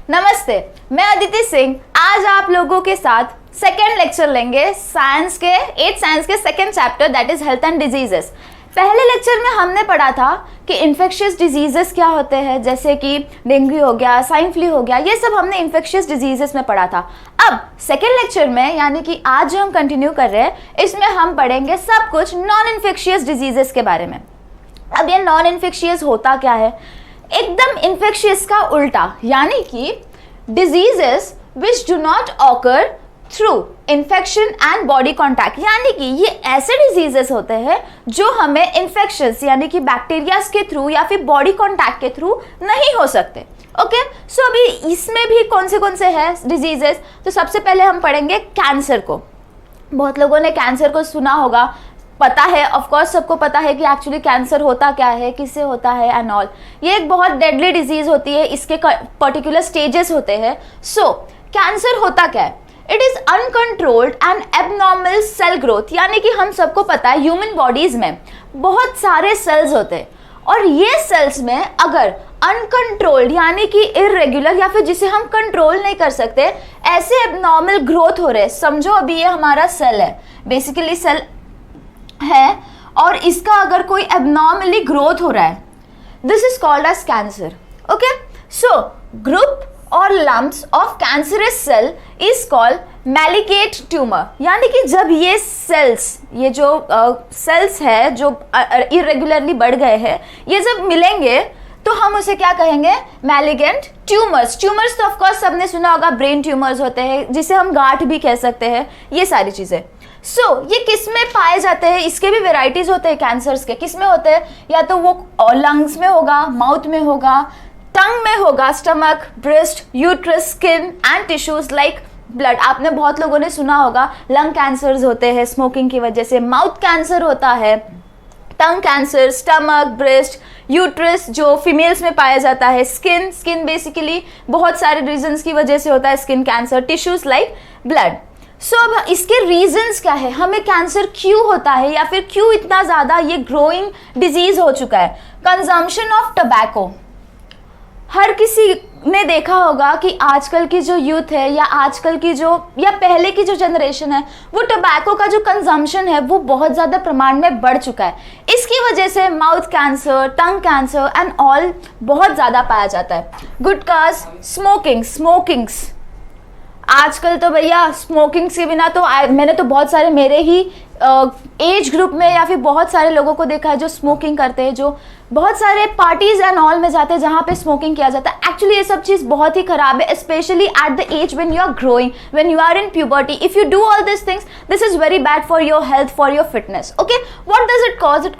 नमस्ते, मैं अदिति सिंह आज आप लोगों के साथ सेकेंड लेक्चर लेंगे साइंस के 8th साइंस के second chapter that is health and diseases. पहले लेक्चर में हमने पढ़ा था कि इन्फेक्शियस डिजीजेस क्या होते हैं, जैसे कि डेंगू हो गया, स्वाइन फ्लू हो गया, ये सब हमने इन्फेक्शियस डिजीजेस में पढ़ा था। अब सेकेंड लेक्चर में यानी कि आज जो हम कंटिन्यू कर रहे हैं इसमें हम पढ़ेंगे सब कुछ नॉन इन्फेक्शियस डिजीजेस के बारे में। अब ये नॉन इन्फेक्शियस होता क्या है? एकदम इन्फेक्शियस का उल्टा, यानी कि diseases which do not occur through infection and body contact, यानी कि ये ऐसे डिजीजेस होते हैं जो हमें इन्फेक्शंस यानी कि बैक्टीरियाज के थ्रू या फिर बॉडी कॉन्टैक्ट के थ्रू नहीं हो सकते। ओके, सो अभी इसमें भी कौन से हैं डिजीजेस? तो सबसे पहले हम पढ़ेंगे कैंसर को। बहुत लोगों ने कैंसर को सुना होगा, पता है, ऑफ कोर्स सबको पता है कि एक्चुअली कैंसर होता क्या है, किससे होता है एंड ऑल। ये एक बहुत डेडली डिजीज होती है, इसके पर्टिकुलर स्टेजेस होते हैं। सो कैंसर होता क्या है? It is uncontrolled and abnormal cell growth, यानी कि हम सबको पता है ह्यूमन बॉडीज में बहुत सारे सेल्स होते हैं और ये सेल्स में अगर अनकंट्रोल्ड यानी कि इरेगुलर या फिर जिसे हम कंट्रोल नहीं कर सकते ऐसे एबनॉर्मल ग्रोथ हो रहे हैं। समझो अभी ये हमारा सेल है, बेसिकली सेल है और इसका अगर कोई एबनॉर्मली ग्रोथ हो रहा है, this is called as cancer. Okay, so group और lumps of cancerous cell is called malignant tumour, यानी कि जब ये सेल्स, ये जो सेल्स है जो इरेगुलरली बढ़ गए हैं, ये जब मिलेंगे तो हम उसे क्या कहेंगे? मैलिगेंट ट्यूमर्स। ट्यूमर्स तो ऑफकोर्स सबने सुना होगा, ब्रेन ट्यूमर्स होते हैं जिसे हम गांठ भी कह सकते हैं, ये सारी चीजें। ये किस में पाए जाते हैं? इसके भी वेराइटीज होते हैं कैंसर्स के। किस में होते हैं? या तो वो लंग्स में होगा, माउथ में होगा, टंग में होगा, stomach, breast, uterus, skin and tissues like blood. आपने बहुत लोगों ने सुना होगा लंग कैंसर्स होते हैं स्मोकिंग की वजह से, माउथ कैंसर होता है, टंग कैंसर, स्टमक, ब्रेस्ट, यूट्रस जो फीमेल्स में पाया जाता है, स्किन बेसिकली बहुत सारे रीजंस की वजह से होता है skin cancer, tissues like blood. अब इसके रीजंस क्या है? हमें कैंसर क्यों होता है या फिर क्यों इतना ज़्यादा ये ग्रोइंग डिजीज हो चुका है? Consumption of tobacco. हर किसी ने देखा होगा कि आजकल की जो यूथ है या आजकल की जो या पहले की जो जनरेशन है, वो टबैको का जो कंजम्पशन है वो बहुत ज़्यादा प्रमाण में बढ़ चुका है। इसकी वजह से mouth cancer, tongue cancer and all बहुत ज़्यादा पाया जाता है। गुटकास, स्मोकिंग्स आजकल तो भैया स्मोकिंग के बिना तो मैंने तो बहुत सारे मेरे ही एज ग्रुप में या फिर बहुत सारे लोगों को देखा है जो स्मोकिंग करते हैं, जो बहुत सारे पार्टीज एंड ऑल में जाते हैं जहाँ पे स्मोकिंग किया जाता है। एक्चुअली ये सब चीज़ बहुत ही खराब है, especially at the age when you are growing, when you are in puberty. If you do all this things, this is very bad for your health, for your fitness. Okay, what does it cause? It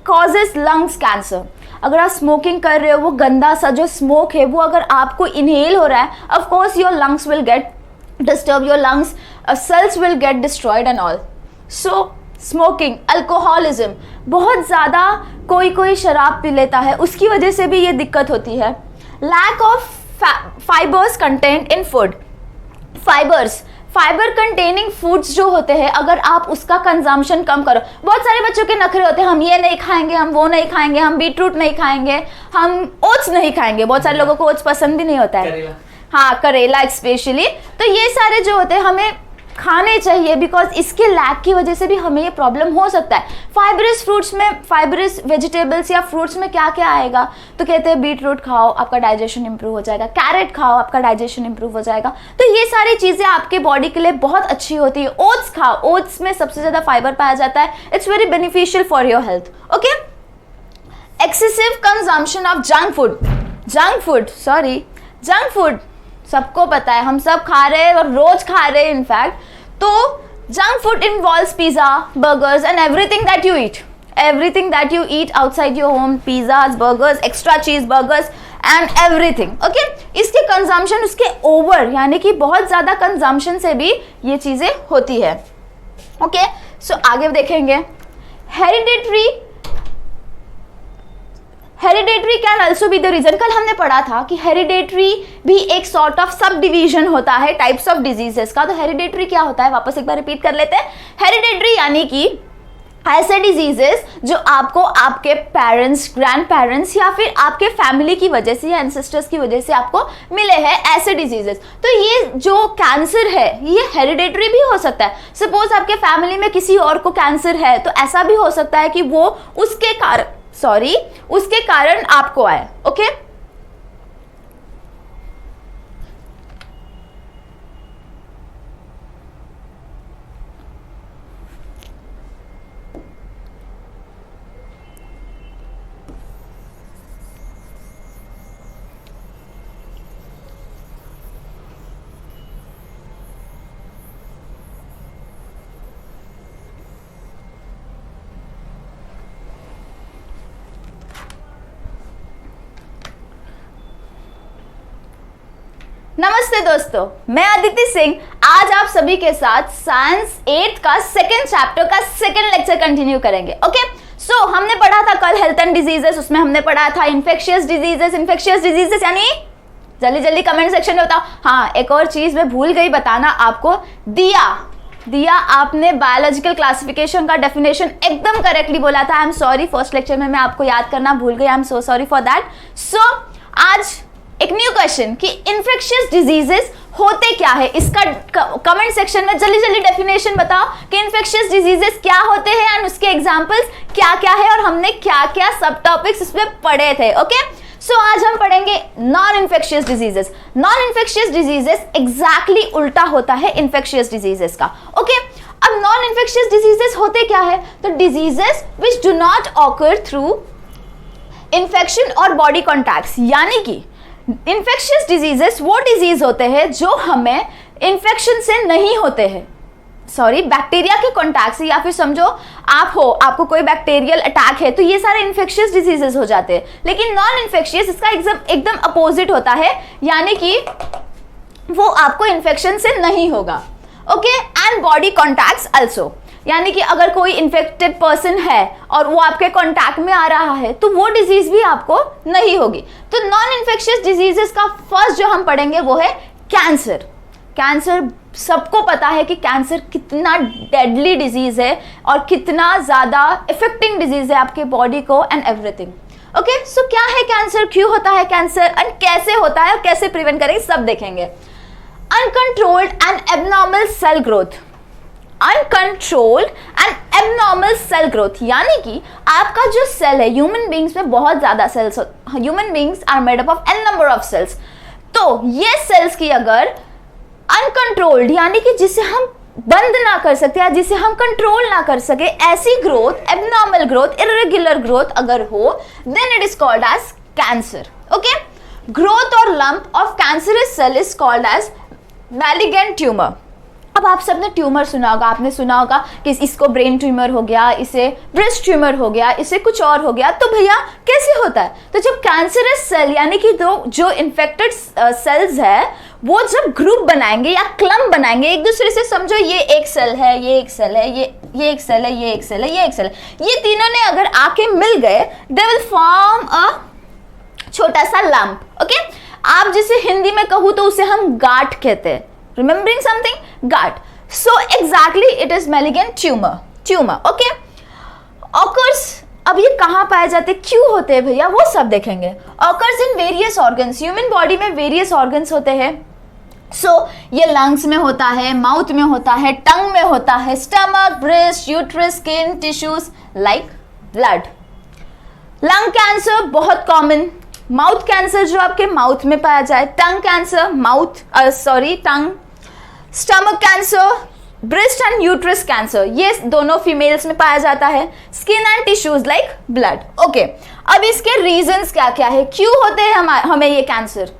causes lungs cancer. अगर आप smoking कर रहे हो, वो गंदा सा जो smoke है वो अगर आपको इनहेल हो रहा है, of course your lungs will get disturb, your lungs cells will get destroyed and all. So smoking, alcoholism, बहुत ज़्यादा कोई शराब पी लेता है, उसकी वजह से भी ये दिक्कत होती है। lack of fibers content in food, fibre containing foods जो होते हैं अगर आप उसका कंजम्पशन कम करो। बहुत सारे बच्चों के नखरे होते हैं, हम ये नहीं खाएंगे, हम वो नहीं खाएंगे, हम बीटरूट नहीं खाएंगे, हम ओट्स नहीं खाएंगे। बहुत सारे लोगों को ओट्स पसंद भी नहीं होता है, हाँ, करेला स्पेशली। तो ये सारे जो होते हैं हमें खाने चाहिए, बिकॉज इसके लैक की वजह से भी हमें ये प्रॉब्लम हो सकता है। फाइबरस फ्रूट्स में, फाइबरस वेजिटेबल्स या फ्रूट्स में क्या क्या आएगा? तो कहते हैं बीटरूट खाओ, आपका डाइजेशन इंप्रूव हो जाएगा, कैरेट खाओ, आपका डाइजेशन इंप्रूव हो जाएगा। तो ये सारी चीज़ें आपके बॉडी के लिए बहुत अच्छी होती है। ओट्स खाओ, ओट्स में सबसे ज़्यादा फाइबर पाया जाता है, it's very beneficial for your health. Okay, excessive consumption of junk food सबको पता है, हम सब खा रहे हैं और रोज खा रहे हैं इनफैक्ट। तो junk food involves pizza, burgers and everything that you eat outside your home, pizzas, burgers, extra चीज बर्गर्स एंड एवरीथिंग। ओके, इसके कंजम्पशन, उसके ओवर यानी कि बहुत ज्यादा कंजम्पशन से भी ये चीजें होती है। ओके, सो आगे देखेंगे hereditary can also be the reason. कल हमने पढ़ा था कि हेरिडेटरी भी एक सॉर्ट ऑफ सब डिवीजन होता है टाइप्स ऑफ डिजीजेस का। तो हेरिडेटरी क्या होता है, वापस एक बार रिपीट कर लेते हैं। हेरिडेटरी यानी कि ऐसे डिजीजेस जो आपको आपके पेरेंट्स, ग्रैंड पेरेंट्स या फिर आपके फैमिली की वजह से या एंसेस्टर्स की वजह से आपको मिले हैं, ऐसे डिजीजेस। तो ये जो कैंसर है ये हेरिडेटरी भी हो सकता है। सपोज आपके फैमिली में किसी और को कैंसर है तो ऐसा भी हो सकता है कि वो उसके कारण आपको आए। ओके, नमस्ते दोस्तों, मैं अदिति सिंह आज आप सभी के साथ साइंस 8 का सेकेंड चैप्टर का सेकेंड लेक्चर कंटिन्यू करेंगे। ओके, सो हमने पढ़ा था कल हेल्थ एंड डिजीजेस, उसमें हमने पढ़ा था इन्फेक्शियस डिजीजेस यानी जल्दी जल्दी कमेंट सेक्शन में बताओ। हाँ, एक और चीज मैं भूल गई बताना आपको, दिया आपने बायोलॉजिकल क्लासिफिकेशन का डेफिनेशन एकदम करेक्टली बोला था। I am sorry, first lecture में मैं आपको याद करना भूल गई, I am so sorry for that. So आज एक न्यू क्वेश्चन कि इन्फेक्शियस डिजीजेस होते क्या है, इसका कमेंट सेक्शन में जल्दी जल्दी डेफिनेशन बताओ कि इन्फेक्शियस डिजीजेस क्या होते हैं एंड उसके एग्जांपल्स क्या क्या है और हमने क्या क्या सब टॉपिक्स इसमें पढ़े थे। ओके, सो आज हम पढ़ेंगे non infectious diseases. Non infectious diseases exactly उल्टा होता है इन्फेक्शियस डिजीजेस का। ओके, अब नॉन इन्फेक्शियस डिजीजेस होते क्या है, तो diseases which do not occur through infection और बॉडी कॉन्टैक्ट्स, यानी कि इन्फेक्शियस डिजीजेस वो डिजीज होते हैं जो हमें इन्फेक्शन से नहीं होते हैं, बैक्टीरिया के कॉन्टैक्ट से, या फिर समझो आपको कोई बैक्टीरियल अटैक है तो ये सारे इन्फेक्शियस डिजीजेस हो जाते हैं। लेकिन नॉन इन्फेक्शियस इसका एकदम अपोजिट होता है, यानी कि वो आपको इन्फेक्शन से नहीं होगा। Okay, and body contacts also, यानी कि अगर कोई इन्फेक्टेड पर्सन है और वो आपके कांटेक्ट में आ रहा है तो वो डिजीज भी आपको नहीं होगी। तो नॉन इन्फेक्शियस डिजीजेस का फर्स्ट जो हम पढ़ेंगे वो है कैंसर। कैंसर सबको पता है कि कैंसर कितना डेडली डिजीज है और कितना ज्यादा इफेक्टिंग डिजीज है आपके बॉडी को एंड एवरीथिंग। ओके, सो क्या है कैंसर, क्यों होता है कैंसर एंड कैसे होता है और कैसे प्रिवेंट करेंगे सब देखेंगे। Uncontrolled and abnormal cell growth, uncontrolled and abnormal cell growth, यानी कि आपका जो सेल है, ह्यूमन बींग्स में बहुत ज्यादा cells, human beings are made up of an number of cells. तो ये सेल्स की अगर अनकंट्रोल्ड, यानी कि जिसे हम बंद ना कर सकते या जिसे हम कंट्रोल ना कर सके, ऐसी growth, abnormal growth, irregular growth अगर हो, then it is called as cancer. Okay, growth और lump of cancerous cell is called as malignant tumour. अब आप सबने ट्यूमर सुना होगा, आपने सुना होगा कि इसको ब्रेन ट्यूमर हो गया, इसे ब्रेस्ट ट्यूमर हो गया, इसे कुछ और हो गया। तो भैया कैसे होता है, तो जब कैंसरस सेल यानी कि जो इन्फेक्टेड सेल्स है वो जब ग्रुप बनाएंगे या क्लम्प बनाएंगे एक दूसरे से, समझो ये एक सेल है, ये एक सेल है, ये एक सेल है, ये एक सेल है, ये एक सेल है, ये तीनों ने अगर आके मिल गए, दे विल फॉर्म अ छोटा सा लंप। ओके, आप जिसे हिंदी में कहूँ तो उसे हम गांठ कहते हैं। Remembering something? Gut. So exactly it is malignant tumor. Okay. Occurs, अब ये कहाँ पाए जाते, क्यों होते हैं भैया, वो सब देखेंगे। Occurs in various organs. Human body में various organs होते हैं। So ये lungs में होता है, mouth में होता है, tongue में होता है, stomach, breast, uterus, skin, tissues like blood. Lung cancer बहुत common. माउथ कैंसर जो आपके माउथ में पाया जाए, tongue cancer, tongue, stomach cancer, breast and uterus cancer, ये दोनों फीमेल्स में पाया जाता है। Skin and tissues like blood. Okay, अब इसके रीजंस क्या क्या है, क्यों होते हैं हमें ये कैंसर,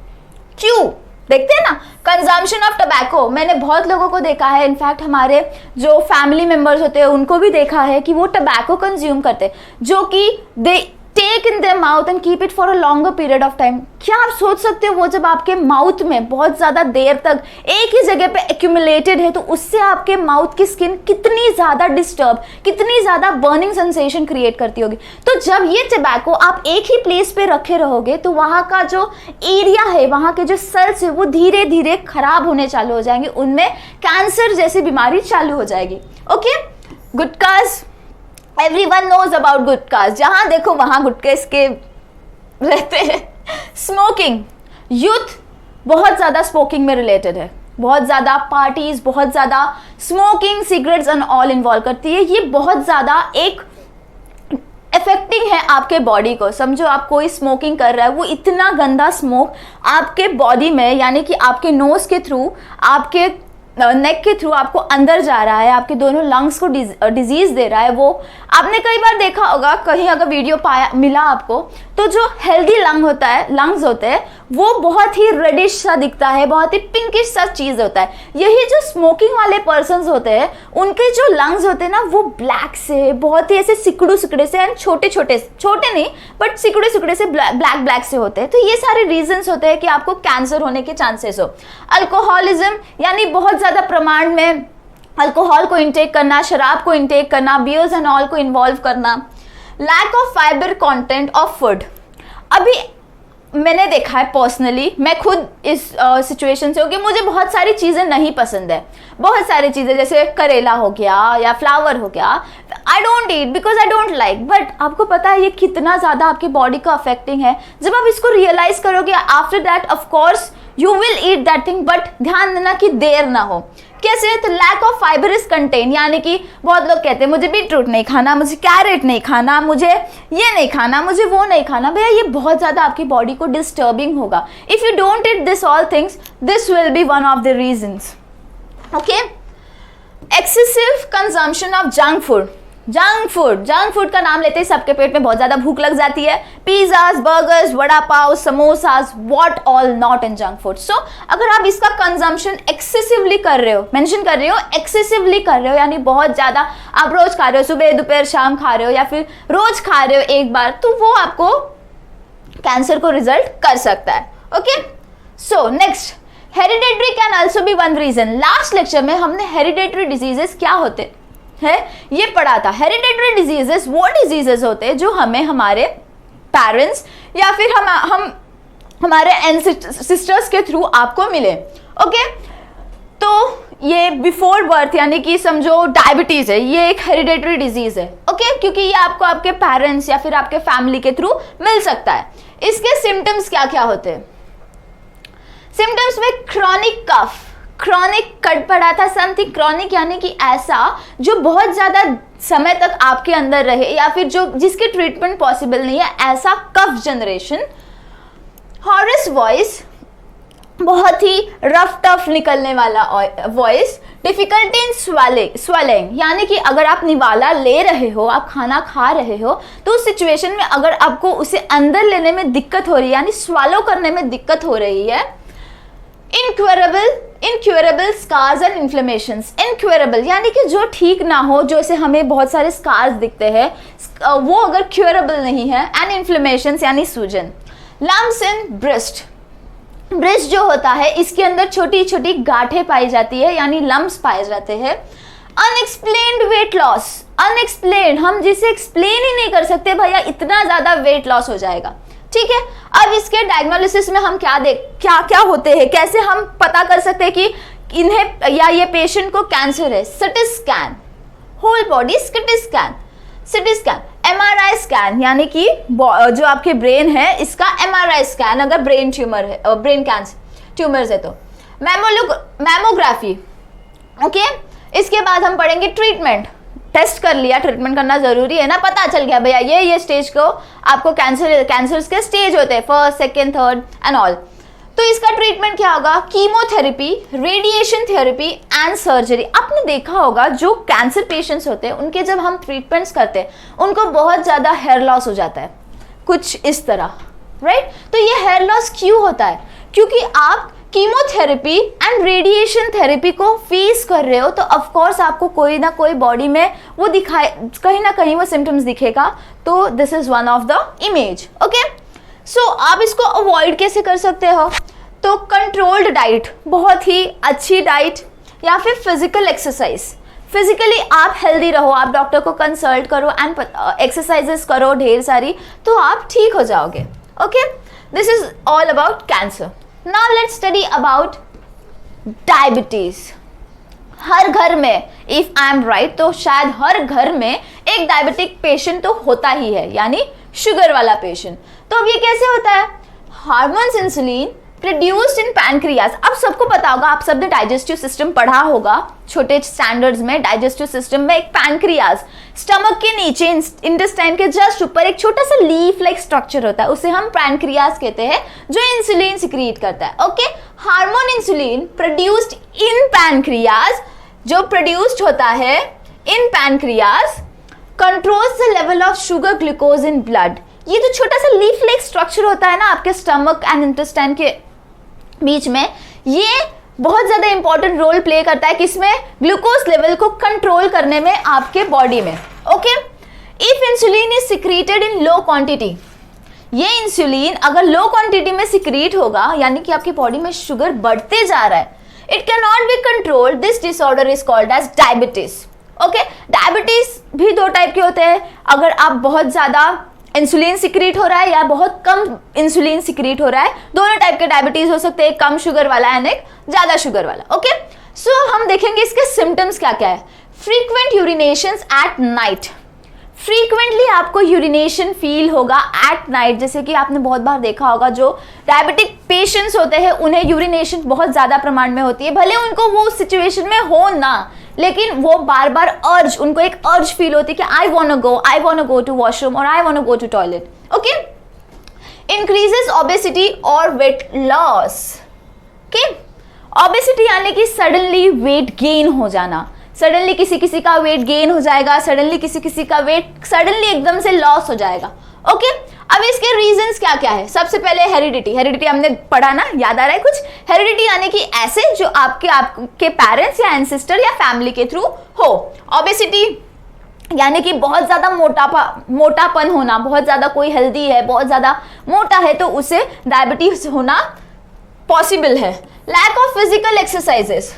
क्यों देखते हैं ना। कंजम्पशन ऑफ टबैको, मैंने बहुत लोगों को देखा है, इनफैक्ट हमारे जो फैमिली मेंबर्स होते हैं उनको भी देखा है कि वो टबैको कंज्यूम करते हैं, जो कि they take in their mouth and keep it for a longer period of time. क्या आप सोच सकते हो वो जब आपके माउथ में बहुत ज्यादा देर तक एक ही जगह पे एक्यूमुलेटेड है तो उससे आपके माउथ की स्किन कितनी ज्यादा डिस्टर्ब, कितनी ज्यादा बर्निंग सेंसेशन क्रिएट करती होगी। तो जब ये टबैको आप एक ही प्लेस पे रखे रहोगे तो वहां का जो एरिया है, वहां के जो सेल्स है वो धीरे धीरे खराब होने चालू हो जाएंगे, उनमें कैंसर जैसी बीमारी चालू हो जाएगी। ओके, गुटकाज, एवरीवन नोज अबाउट गुटखा, जहां देखो वहां गुटखे इसके रहते हैं। स्मोकिंग, यूथ बहुत ज्यादा स्मोकिंग में रिलेटेड है, बहुत ज्यादा पार्टीज, बहुत ज्यादा smoking, cigarettes and all involve करती है। ये बहुत ज्यादा एक इफेक्टिंग है आपके बॉडी को। समझो आप कोई स्मोकिंग कर रहा है, वो इतना गंदा स्मोक आपके बॉडी में, यानी कि आपके नोज के थ्रू, आपके नेक के थ्रू आपको अंदर जा रहा है, आपके दोनों लंग्स को डिजीज दे रहा है। वो आपने कई बार देखा होगा, कहीं अगर वीडियो मिला आपको, तो जो हेल्दी लंग्स होते हैं वो बहुत ही रेडिश सा दिखता है, बहुत ही पिंकिश सा चीज होता है। यही जो स्मोकिंग वाले पर्सन्स होते हैं, उनके जो लंग्स होते हैं ना, वो ब्लैक से, बहुत ही ऐसे सिकड़े से एंड छोटे नहीं बट सिकड़े से ब्लैक से होते हैं। तो ये सारे रीजंस होते हैं कि आपको कैंसर होने के चांसेस हो। अल्कोहलिज्म, यानी बहुत ज्यादा प्रमाण में अल्कोहल को इंटेक करना, शराब को इंटेक करना, बियर्स एंड ऑल को इन्वॉल्व करना। Lack of fibre content of food, अभी मैंने देखा है पर्सनली, मैं खुद इस सिचुएशन से हूँ कि मुझे बहुत सारी चीज़ें नहीं पसंद है। बहुत सारी चीज़ें जैसे करेला हो गया या फ्लावर हो गया, I don't eat because I don't like. But आपको पता है ये कितना ज़्यादा आपके बॉडी को अफेक्टिंग है। जब आप इसको रियलाइज करोगे, after that of course you will eat that thing, but ध्यान देना कि देर ना हो। कैसे? तो lack of fibre is content, यानी कि बहुत लोग कहते हैं मुझे बीटरूट नहीं खाना, मुझे कैरेट नहीं खाना, मुझे ये नहीं खाना, मुझे वो नहीं खाना। भैया ये बहुत ज़्यादा आपकी बॉडी को डिस्टर्बिंग होगा। If you don't eat this all things, this will be one of the reasons. Okay, excessive consumption of junk food का नाम लेते ही सबके पेट में बहुत ज्यादा भूख लग जाती है। Pizzas, burgers, vada pav, samosas, what all not in junk food. So अगर आप इसका कंजम्पशन एक्सेसिवली कर रहे हो, मेंशन कर रहे हो, एक्सेसिवली कर रहे हो, यानी बहुत ज्यादा आप रोज खा रहे हो, सुबह दोपहर शाम खा रहे हो, या फिर रोज खा रहे हो एक बार, तो वो आपको कैंसर को रिजल्ट कर सकता है। Okay, so next, hereditary can also be one reason. Last lecture में हमने हेरिडेटरी डिजीजेस क्या होते है ये पढ़ा था। हेरिडेटरी डिजीजेस वो डिजीजेस होते हैं जो हमें हमारे पेरेंट्स या फिर हम हमारे एंसेस्टर्स के थ्रू आपको मिले। ओके, तो ये बिफोर बर्थ, यानी कि समझो डायबिटीज है, ये एक हेरिडेटरी डिजीज है। ओके, क्योंकि ये आपको आपके पेरेंट्स या फिर आपके फैमिली के थ्रू मिल सकता है। इसके सिम्टम्स क्या क्या होते हैं? सिम्टम्स में क्रॉनिक कफ, क्रॉनिक कट पड़ा था, समथिंग क्रॉनिक यानी कि ऐसा जो बहुत ज़्यादा समय तक आपके अंदर रहे, या फिर जो जिसकी ट्रीटमेंट पॉसिबल नहीं है, ऐसा कफ जनरेशन। हॉरस वॉइस, बहुत ही रफ टफ निकलने वाला वॉइस। डिफिकल्टी इन स्वेलिंग, यानी कि अगर आप निवाला ले रहे हो, आप खाना खा रहे हो, तो उस सिचुएशन में अगर आपको उसे अंदर लेने में दिक्कत हो रही है, यानी स्वालो करने में दिक्कत हो रही है। Incurable scars and inflammations. Incurable यानी कि जो ठीक ना हो, जैसे हमें बहुत सारे स्कार्स दिखते हैं, वो अगर क्यूरेबल नहीं है। एंड इन्फ्लेमेशंस यानी सूजन। लम्प्स इन ब्रेस्ट जो होता है, इसके अंदर छोटी छोटी गांठें पाई जाती है, यानी लम्प्स पाए जाते हैं। अनएक्सप्लेन्ड वेट लॉस, अनएक्सप्लेन्ड, हम जिसे एक्सप्लेन ही नहीं कर सकते भैया, इतना ज्यादा वेट लॉस हो जाएगा। ठीक है, अब इसके डायग्नोसिस में हम क्या होते हैं, कैसे हम पता कर सकते हैं कि इन्हें या ये पेशेंट को कैंसर है? CT scan, whole body CT scan, MRI scan, यानी कि जो आपके ब्रेन है इसका एमआरआई स्कैन, अगर ब्रेन ट्यूमर है, ब्रेन कैंसर ट्यूमर्स है तो। मैमोग्राफी। ओके, इसके बाद हम पढ़ेंगे ट्रीटमेंट। टेस्ट कर लिया, ट्रीटमेंट करना जरूरी है ना, पता चल गया भैया ये स्टेज को आपको कैंसर्स के स्टेज होते हैं, first, second, third and all. तो इसका ट्रीटमेंट क्या होगा? Chemotherapy, radiation therapy and surgery. आपने देखा होगा जो कैंसर पेशेंट्स होते हैं उनके जब हम ट्रीटमेंट्स करते हैं उनको बहुत ज़्यादा हेयर लॉस हो जाता है, कुछ इस तरह, राइट? तो ये हेयर लॉस क्यों होता है? क्योंकि आप कीमोथेरेपी एंड रेडिएशन थेरेपी को फेस कर रहे हो, तो ऑफ कोर्स आपको कोई ना कोई बॉडी में वो दिखाए, कहीं ना कहीं वो सिम्टम्स दिखेगा। तो this is one of the image. Okay, so आप इसको अवॉइड कैसे कर सकते हो? तो कंट्रोल्ड डाइट, बहुत ही अच्छी डाइट, या फिर फिजिकल एक्सरसाइज। फिजिकली आप हेल्दी रहो, आप डॉक्टर को कंसल्ट करो एंड एक्सरसाइजेस करो ढेर सारी, तो आप ठीक हो जाओगे। Okay, this is all about cancer. Now let's study about diabetes. हर घर में, इफ आई एम राइट, तो शायद हर घर में एक डायबिटिक पेशेंट तो होता ही है, यानी शुगर वाला पेशेंट। तो अब ये कैसे होता है? Hormones insulin produced in pancreas. अब सबको पता होगा, आप सबने डाइजेस्टिव सिस्टम पढ़ा होगा छोटे स्टैंडर्ड्स में। डाइजेस्टिव सिस्टम में एक पैनक्रियाज, स्टमक के नीचे इंटेस्टाइन के जस्ट ऊपर एक छोटा सा लीफ लाइक स्ट्रक्चर होता है, उसे हम पैनक्रियाज कहते हैं, जो इंसुलिन सिक्रीट करता है। Okay, hormone insulin produced in pancreas, जो प्रोड्यूस्ड होता है in pancreas, controls the level of sugar glucose in blood. ये जो छोटा सा लीफ लाइक स्ट्रक्चर होता है ना आपके स्टमक एंड इंटेस्टाइन के बीच में, ये बहुत ज्यादा इंपॉर्टेंट रोल प्ले करता है किसमें? ग्लूकोज लेवल को कंट्रोल करने में आपके बॉडी में। Okay, if insulin is secreted in low quantity, ये इंसुलिन अगर लो क्वांटिटी में सिक्रीट होगा, यानी कि आपकी बॉडी में शुगर बढ़ते जा रहा है, it can not be controlled, this disorder is called as diabetes. Okay, diabetes भी दो टाइप के होते हैं, अगर आप बहुत ज्यादा इंसुलिन सिक्रीट हो रहा है या बहुत कम इंसुलिन सिक्रीट हो रहा है, दोनों टाइप के डायबिटीज हो सकते हैं, एक कम शुगर वाला एंड एक ज्यादा शुगर वाला। ओके, सो हम देखेंगे इसके सिम्टम्स क्या क्या है। फ्रीक्वेंट यूरिनेशंस एट नाइट, फ्रीक्वेंटली आपको यूरिनेशन फील होगा एट नाइट, जैसे कि आपने बहुत बार देखा होगा जो डायबिटिक पेशेंट्स होते हैं उन्हें यूरिनेशन बहुत ज्यादा प्रमाण में होती है, भले उनको वो सिचुएशन में हो ना, लेकिन वो बार बार अर्ज, उनको एक अर्ज फील होती है कि I want go to washroom और I want go to toilet. Okay, increases obesity और वेट लॉस। ओके, ओबेसिटी यानी कि सडनली वेट गेन हो जाना, सडनली किसी का वेट गेन हो जाएगा, सडनली किसी का वेट सडनली एकदम से लॉस हो जाएगा। ओके, अब इसके रीजंस क्या क्या है? सबसे पहले हेरिडिटी हमने पढ़ा ना, याद आ रहा है कुछ? हेरिडिटी यानी कि ऐसे जो आपके पेरेंट्स या एंसेस्टर या फैमिली के थ्रू हो। ओबेसिटी यानी कि बहुत ज्यादा मोटापन होना, बहुत ज्यादा कोई हेल्दी है, बहुत ज्यादा मोटा है तो उसे डायबिटीज होना पॉसिबल है। Lack of physical exercises,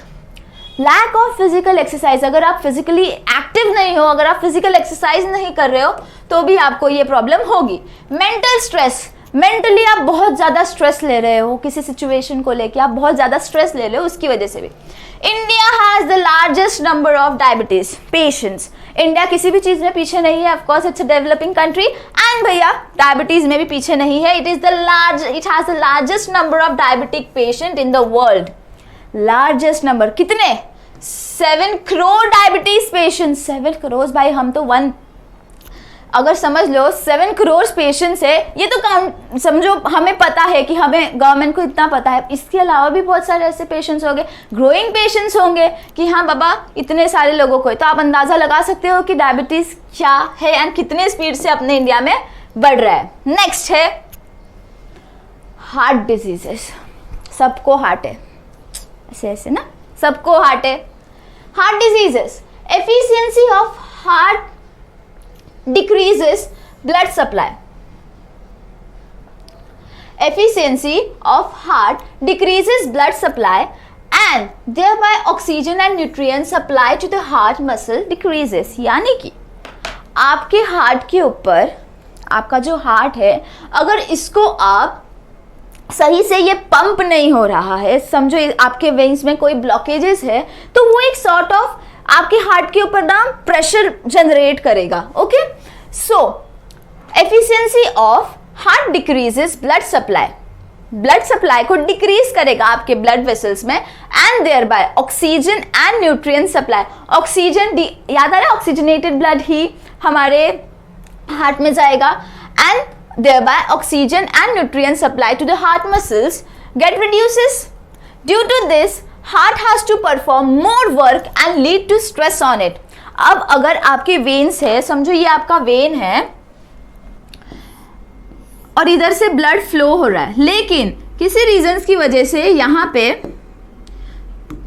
lack of physical exercise, अगर आप फिजिकली एक्टिव नहीं हो, अगर आप फिजिकल एक्सरसाइज नहीं कर रहे हो तो भी आपको ये प्रॉब्लम होगी। मेंटल स्ट्रेस, मेंटली आप बहुत ज्यादा स्ट्रेस ले रहे हो, किसी सिचुएशन को लेके आप बहुत ज्यादा स्ट्रेस ले रहे हो, उसकी वजह से भी। India has the largest number of diabetes patients, India किसी भी चीज में पीछे नहीं है, of course it's a developing country, and भैया डायबिटीज में भी पीछे नहीं है, it has the largest number of diabetic patient in the world. Largest number कितने? 7 करोड़ डायबिटीज पेशेंट। 7 करोड़ भाई, हम तो अगर समझ लो 7 करोड़ पेशेंट्स है, ये तो काउंट समझो, हमें पता है कि हमें गवर्नमेंट को इतना पता है, इसके अलावा भी बहुत सारे ऐसे पेशेंट्स होंगे, ग्रोइंग पेशेंट्स होंगे कि हाँ बाबा इतने सारे लोगों को, तो आप अंदाजा लगा सकते हो कि डायबिटीज क्या है एंड कितने स्पीड से अपने इंडिया में बढ़ रहा है। नेक्स्ट है हार्ट डिजीजेस, सबको हार्ट है, ऐसे ऐसे ना, सबको हार्ट है। Heart diseases, efficiency of heart decreases blood supply, efficiency of heart decreases blood supply and thereby oxygen and nutrient supply to the heart muscle decreases। यानी कि आपके हार्ट के ऊपर, आपका जो हार्ट है, अगर इसको आप सही से ये पंप नहीं हो रहा है, समझो आपके वेन्स में कोई ब्लॉकेजेस है, तो वो एक सॉर्ट ऑफ आपके हार्ट के ऊपर ना प्रेशर जनरेट करेगा। Okay, so efficiency of heart decreases blood supply, blood supply को डिक्रीज करेगा आपके ब्लड वेसल्स में, and thereby oxygen and nutrient supply, oxygen याद आ रहा है, ऑक्सीजनेटेड ब्लड ही हमारे हार्ट में जाएगा, and thereby oxygen and nutrient supply to the heart muscles get reduces. Due to this heart has to perform more work and lead to stress on it. अब अगर आपके veins है, समझो ये आपका वेन है और इधर से ब्लड फ्लो हो रहा है, लेकिन किसी रीजंस की वजह से यहाँ पे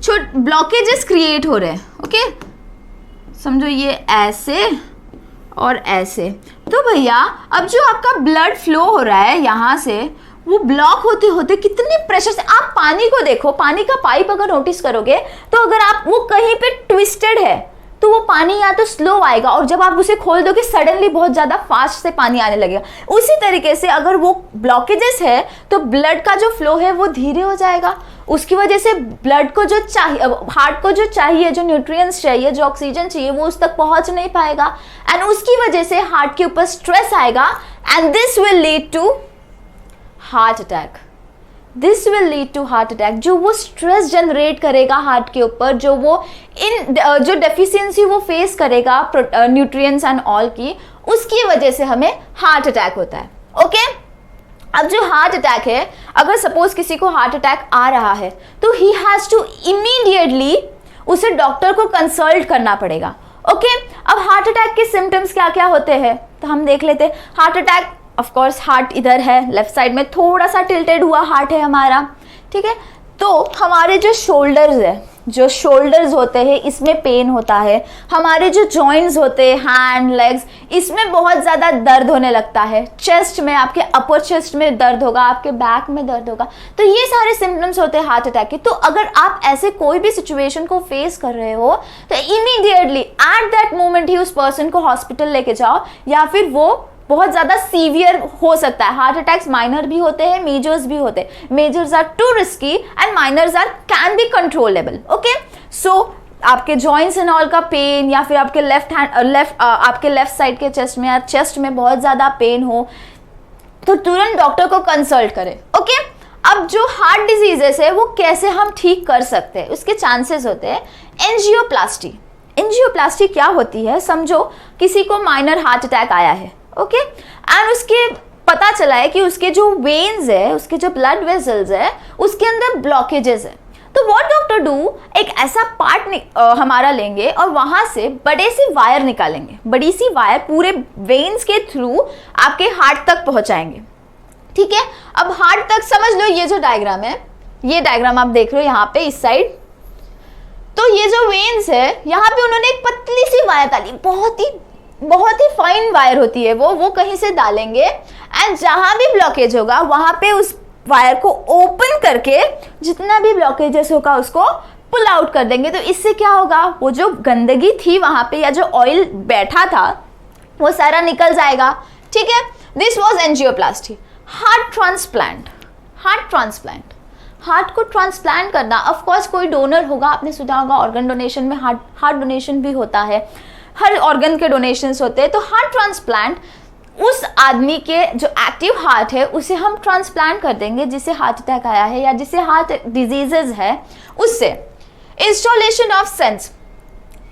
छोटे ब्लॉकेजेस क्रिएट हो रहे हैं। ओके, समझो ये ऐसे और ऐसे, तो भैया अब जो आपका ब्लड फ्लो हो रहा है यहाँ से, वो ब्लॉक होते होते कितने प्रेशर से, आप पानी को देखो, पानी का पाइप अगर नोटिस करोगे तो अगर आप वो कहीं पे ट्विस्टेड है तो वो पानी या तो स्लो आएगा, और जब आप उसे खोल दोगे सडनली बहुत ज्यादा फास्ट से पानी आने लगेगा। उसी तरीके से अगर वो ब्लॉकेजेस है तो ब्लड का जो फ्लो है वो धीरे हो जाएगा, उसकी वजह से ब्लड को जो चाहिए, हार्ट को जो चाहिए, जो न्यूट्रिएंट्स चाहिए, जो ऑक्सीजन चाहिए, वो उस तक पहुंच नहीं पाएगा एंड उसकी वजह से हार्ट के ऊपर स्ट्रेस आएगा and this will lead to heart attack. This will lead to heart attack. जो वो स्ट्रेस जनरेट करेगा हार्ट के ऊपर, जो वो जो डेफिशिएंसी वो फेस करेगा न्यूट्रिएंट्स एंड ऑल की, उसकी वजह से हमें हार्ट अटैक होता है। ओके अब जो हार्ट अटैक है, अगर सपोज किसी को हार्ट अटैक आ रहा है तो ही हैज टू इमीडिएटली उसे डॉक्टर को कंसल्ट करना पड़ेगा। ओके अब हार्ट अटैक के सिम्टम्स क्या क्या होते हैं तो हम देख लेते हैं। Heart attack, of course heart इधर है, लेफ्ट साइड में थोड़ा सा टिल्टेड हुआ हार्ट है हमारा, ठीक है। तो हमारे जो शोल्डर्स है, जो शोल्डर्स होते हैं, इसमें पेन होता है। हमारे जो जॉइंट्स होते हैं, हैंड, लेग्स, इसमें बहुत ज़्यादा दर्द होने लगता है। चेस्ट में, आपके अपर चेस्ट में दर्द होगा, आपके बैक में दर्द होगा। तो ये सारे सिम्टम्स होते हैं हार्ट अटैक के। तो अगर आप ऐसे कोई भी सिचुएशन को फेस कर रहे हो तो इमीडिएटली एट दैट मोमेंट ही उस पर्सन को हॉस्पिटल लेके जाओ, या फिर वो बहुत ज़्यादा सीवियर हो सकता है। हार्ट अटैक्स माइनर भी होते हैं, मेजर्स भी होते हैं। Majors are too risky and minors are can be controllable. Okay so आपके जॉइंट्स एंड ऑल का पेन, या फिर आपके आपके लेफ्ट साइड के चेस्ट में या चेस्ट में बहुत ज़्यादा पेन हो तो तुरंत डॉक्टर को कंसल्ट करें। ओके अब जो हार्ट डिजीजेस है वो कैसे हम ठीक कर सकते हैं, उसके चांसेस होते हैं। एंजियोप्लास्टी। एंजियोप्लास्टी क्या होती है, समझो किसी को माइनर हार्ट अटैक आया है, ओके एंड उसके पता चला है कि उसके जो वेन्स है, उसके जो ब्लड वेसल्स है, उसके अंदर ब्लॉकेजेस है। तो व्हाट डॉक्टर डू, एक ऐसा पार्ट हमारा लेंगे और वहां से बड़े सी वायर निकालेंगे। बड़ी सी वायर पूरे वेन्स के थ्रू आपके हार्ट तक पहुंचाएंगे, ठीक है। अब हार्ट तक समझ लो, ये जो डायग्राम है, ये डायग्राम आप देख रहे हो यहाँ पे इस साइड, तो ये जो वेन्स है यहाँ पे उन्होंने एक पतली सी वायर डाली, बहुत ही फाइन वायर होती है वो कहीं से डालेंगे एंड जहां भी ब्लॉकेज होगा वहां पे उस वायर को ओपन करके जितना भी ब्लॉकेजेस होगा उसको पुल आउट कर देंगे। तो इससे क्या होगा, वो जो गंदगी थी वहां पे या जो ऑयल बैठा था वो सारा निकल जाएगा, ठीक है। This was angioplasty. Heart transplant. Heart transplant, heart को ट्रांसप्लांट करना, ऑफ कोर्स कोई डोनर होगा, आपने सुना होगा ऑर्गन डोनेशन में हार्ट डोनेशन भी होता है, हर ऑर्गन के डोनेशंस होते हैं। तो हार्ट ट्रांसप्लांट, उस आदमी के जो एक्टिव हार्ट है उसे हम ट्रांसप्लांट कर देंगे जिसे हार्ट अटैक आया है या जिसे हार्ट डिजीजेज है उससे। इंस्टॉलेशन ऑफ सेंस,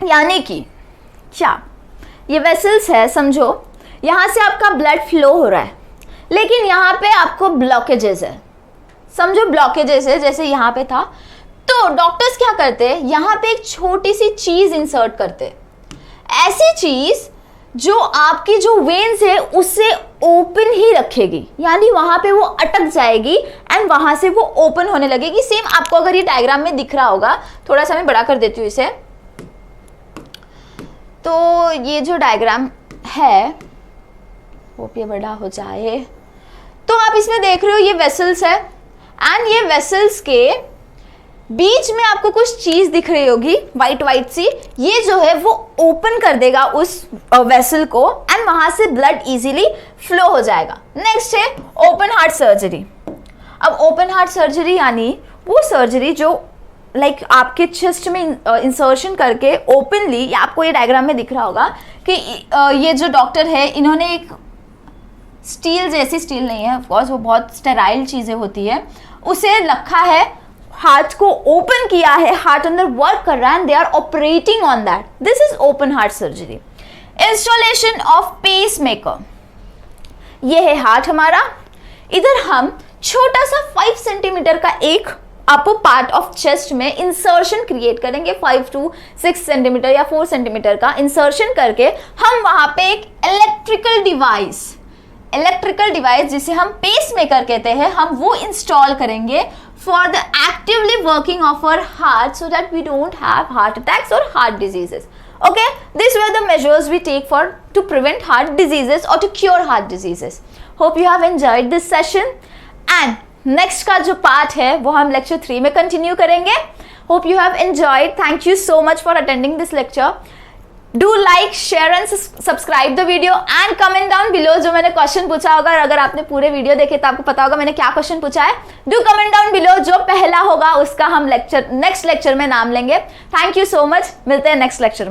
यानी कि क्या, ये वेसल्स है, समझो यहाँ से आपका ब्लड फ्लो हो रहा है लेकिन यहाँ पे आपको ब्लॉकेजेस है, समझो ब्लॉकेजेस है जैसे यहाँ पे था। तो डॉक्टर्स क्या करते हैं, यहाँ पे एक छोटी सी चीज इंसर्ट करते, ऐसी चीज जो आपकी जो वेन्स है उससे ओपन ही रखेगी, यानी वहां पे वो अटक जाएगी एंड वहां से वो ओपन होने लगेगी। सेम आपको अगर ये डायग्राम में दिख रहा होगा, थोड़ा सा मैं बड़ा कर देती हूँ इसे, तो ये जो डायग्राम है वो ये बड़ा हो जाए, तो आप इसमें देख रहे हो ये वेसल्स है एंड ये वेसल्स के बीच में आपको कुछ चीज दिख रही होगी वाइट सी, ये जो है वो ओपन कर देगा उस वेसल को एंड वहां से ब्लड इजीली फ्लो हो जाएगा। नेक्स्ट है ओपन हार्ट सर्जरी। अब ओपन हार्ट सर्जरी यानी वो सर्जरी जो लाइक आपके चेस्ट में इंसर्शन करके ओपनली, या आपको ये डायग्राम में दिख रहा होगा कि ये जो डॉक्टर है इन्होंने एक स्टील जैसी, स्टील नहीं है ऑफकोर्स, वो बहुत स्टेराइल चीजें होती है, उसे रखा है, हार्ट को ओपन किया है, हार्ट अंदर वर्क कर रहा है and they are operating on that. This is open heart surgery. Installation of pacemaker, ये है हार्ट हमारा, इधर हम छोटा सा 5 सेंटीमीटर का एक अपर पार्ट ऑफ चेस्ट में इंसर्शन क्रिएट करेंगे, 5 to 6 सेंटीमीटर या 4 सेंटीमीटर का इंसर्शन करके हम वहां पे एक इलेक्ट्रिकल डिवाइस जिसे हम पेस मेकर कहते हैं, हम वो इंस्टॉल करेंगे for the actively working of our heart so that we don't have heart attacks or heart diseases. Okay, these were the measures we take to prevent heart diseases or to cure heart diseases. Hope you have enjoyed this session and next का जो part है वो हम lecture 3 में continue करेंगे. Hope you have enjoyed. Thank you so much for attending this lecture. Do like, share and subscribe the video and comment down below जो मैंने question पूछा होगा। अगर आपने पूरे वीडियो देखे तो आपको पता होगा मैंने क्या क्वेश्चन पूछा है। डू कमेंट डाउन बिलो, जो पहला होगा उसका हम नेक्स्ट लेक्चर में नाम लेंगे। थैंक यू सो मच, मिलते हैं नेक्स्ट लेक्चर में।